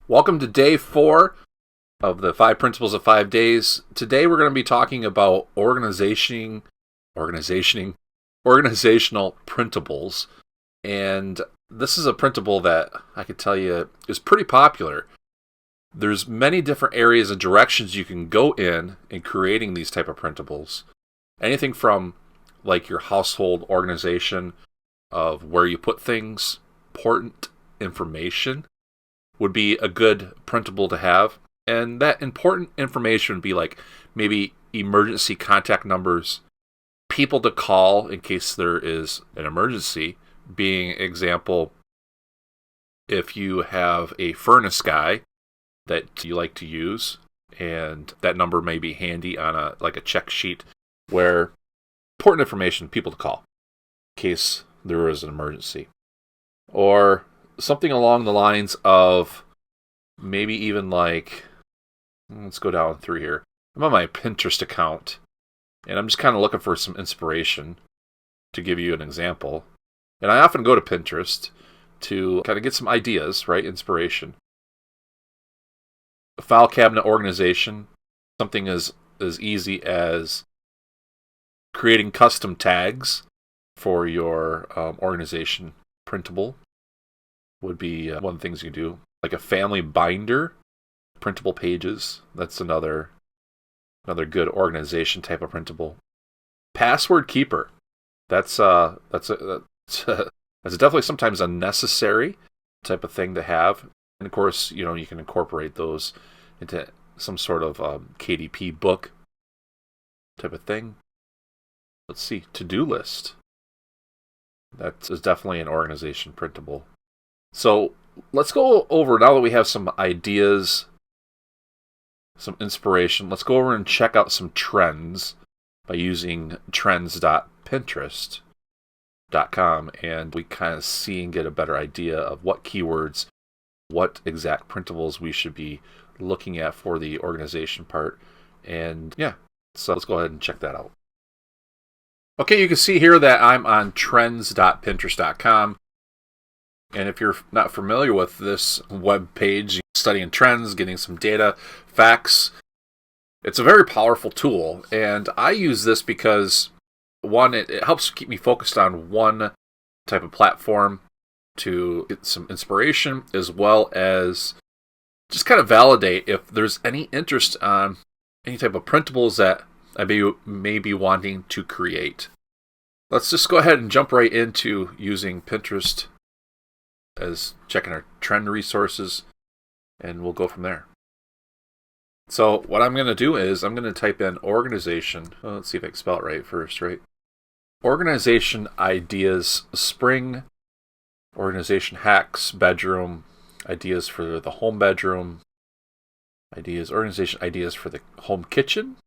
Welcome to day 4 of the 5 Principles of 5 Days. Today we're going to be talking about organizational printables. And this is a printable that I could tell you is pretty popular. There's many different areas and directions you can go in creating these type of printables. Anything from like your household organization of where you put things, important information would be a good printable to have. And that important information would be like maybe emergency contact numbers, people to call in case there is an emergency. Being example, if you have a furnace guy that you like to use, and that number may be handy on a check sheet where important information, people to call in case there is an emergency. Or something along the lines of maybe even like, let's go down through here. I'm on my Pinterest account, and I'm just kind of looking for some inspiration to give you an example. And I often go to Pinterest to kind of get some ideas, right? Inspiration. A file cabinet organization, something as easy as creating custom tags for your organization printable would be one of the things you can do. Like a family binder, printable pages. That's another good organization type of printable. Password keeper. That's definitely sometimes a necessary type of thing to have. And of course, you can incorporate those into some sort of KDP book type of thing. Let's see, to-do list. That is definitely an organization printable. So let's go over, now that we have some ideas, some inspiration, let's go over and check out some trends by using trends.pinterest.com, and we kind of see and get a better idea of what keywords, what exact printables we should be looking at for the organization part. And yeah, so let's go ahead and check that out. Okay, you can see here that I'm on trends.pinterest.com. And if you're not familiar with this web page, studying trends, getting some data, facts, it's a very powerful tool. And I use this because, one, it helps keep me focused on one type of platform to get some inspiration, as well as just kind of validate if there's any interest on any type of printables that I may be wanting to create. Let's just go ahead and jump right into using Pinterest as checking our trend resources, and we'll go from there. So what I'm going to do is I'm going to type in organization. Well, let's see if I can spell it right first, right? Organization ideas spring, organization hacks bedroom, ideas for the home bedroom, organization ideas for the home kitchen.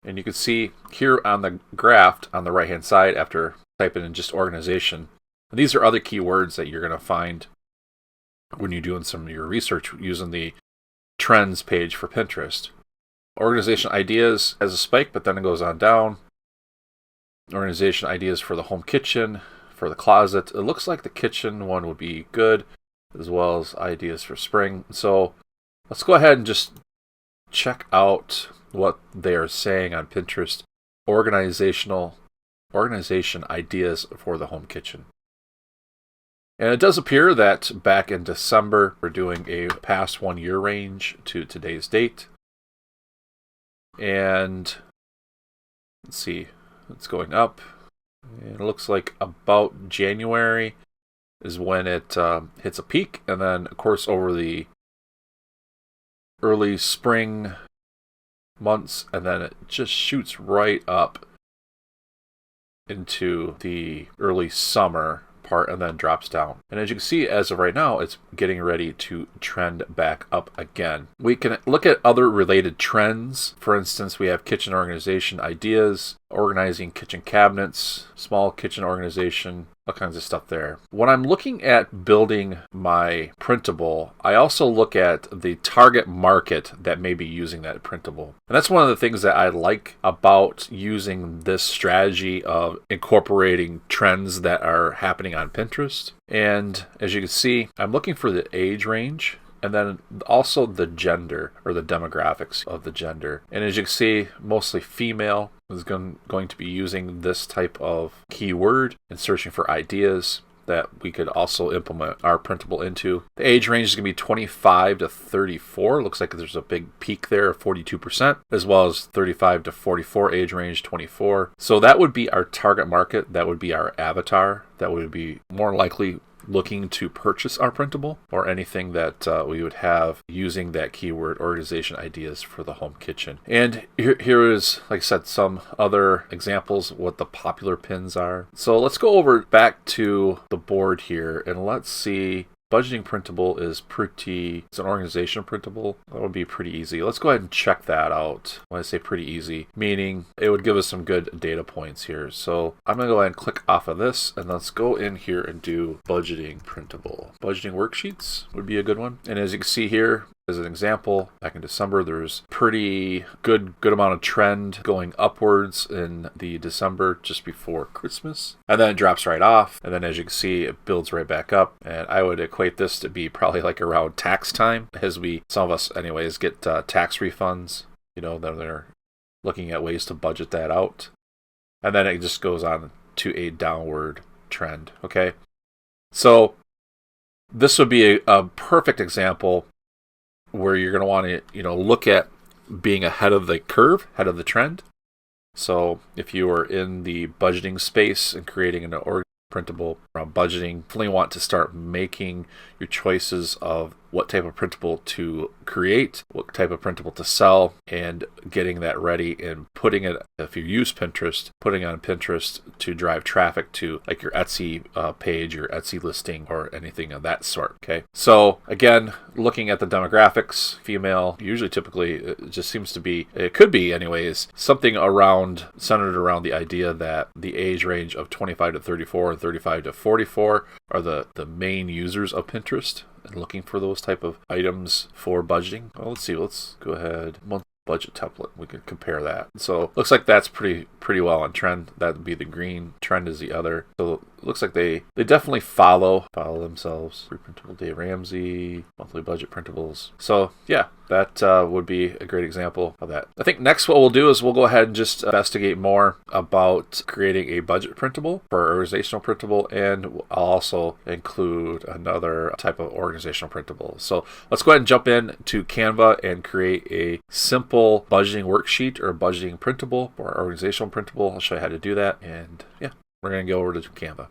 And you can see here on the graph on the right hand side, after typing in just organization, these are other keywords that you're going to find when you're doing some of your research using the trends page for Pinterest. Organization ideas has a spike, but then it goes on down. Organization ideas for the home kitchen, for the closet. It looks like the kitchen one would be good, as well as ideas for spring. So let's go ahead and just check out what they are saying on Pinterest. Organization ideas for the home kitchen. And it does appear that back in December, we're doing a past 1 year range to today's date. And let's see, it's going up. And it looks like about January is when it hits a peak. And then, of course, over the early spring months, and then it just shoots right up into the early summer part and then drops down. And as you can see, as of right now, it's getting ready to trend back up again. We can look at other related trends. For instance, we have kitchen organization ideas, organizing kitchen cabinets, small kitchen organization, all kinds of stuff there. When I'm looking at building my printable, I also look at the target market that may be using that printable. And that's one of the things that I like about using this strategy of incorporating trends that are happening on Pinterest. And as you can see, I'm looking for the age range, and then also the gender, or the demographics of the gender. And as you can see, mostly female is going to be using this type of keyword and searching for ideas that we could also implement our printable into. The age range is going to be 25 to 34. Looks like there's a big peak there of 42%, as well as 35 to 44 age range, 24. So that would be our target market. That would be our avatar. That would be more likely looking to purchase our printable, or anything that we would have using that keyword, organization ideas for the home kitchen. And here is, like I said, some other examples of what the popular pins are. So let's go over back to the board here, and let's see. Budgeting printable is it's an organization printable. That would be pretty easy. Let's go ahead and check that out. When I say pretty easy, meaning it would give us some good data points here. So I'm going to go ahead and click off of this, and let's go in here and do budgeting printable. Budgeting worksheets would be a good one. And as you can see here, as an example, back in December, there's pretty good amount of trend going upwards in the December just before Christmas. And then it drops right off. And then as you can see, it builds right back up. And I would equate this to be probably like around tax time, as some of us anyways, get tax refunds. Then they're looking at ways to budget that out. And then it just goes on to a downward trend. Okay. So this would be a perfect example where you're going to want to, look at being ahead of the curve, ahead of the trend. So if you are in the budgeting space and creating an printable around budgeting, definitely want to start making your choices of what type of printable to create, what type of printable to sell, and getting that ready and putting it, if you use Pinterest, putting on Pinterest to drive traffic to like your Etsy page, your Etsy listing, or anything of that sort. Okay. So again, looking at the demographics, female, usually typically it just seems to be, it could be anyways, something centered around the idea that the age range of 25 to 34 and 35 to 44 are the main users of Pinterest, and looking for those type of items for budgeting. Well, let's see. Let's go ahead. Month budget template. We can compare that. So looks like that's pretty well on trend. That would be the green. Trend is the other. So it looks like they definitely follow themselves. Printable Dave Ramsey, monthly budget printables. So yeah, that would be a great example of that. I think next what we'll do is we'll go ahead and just investigate more about creating a budget printable for our organizational printable, and I'll also include another type of organizational printable. So let's go ahead and jump in to Canva and create a simple budgeting worksheet or budgeting printable or organizational printable. I'll show you how to do that, and yeah, we're going to go over to Canva.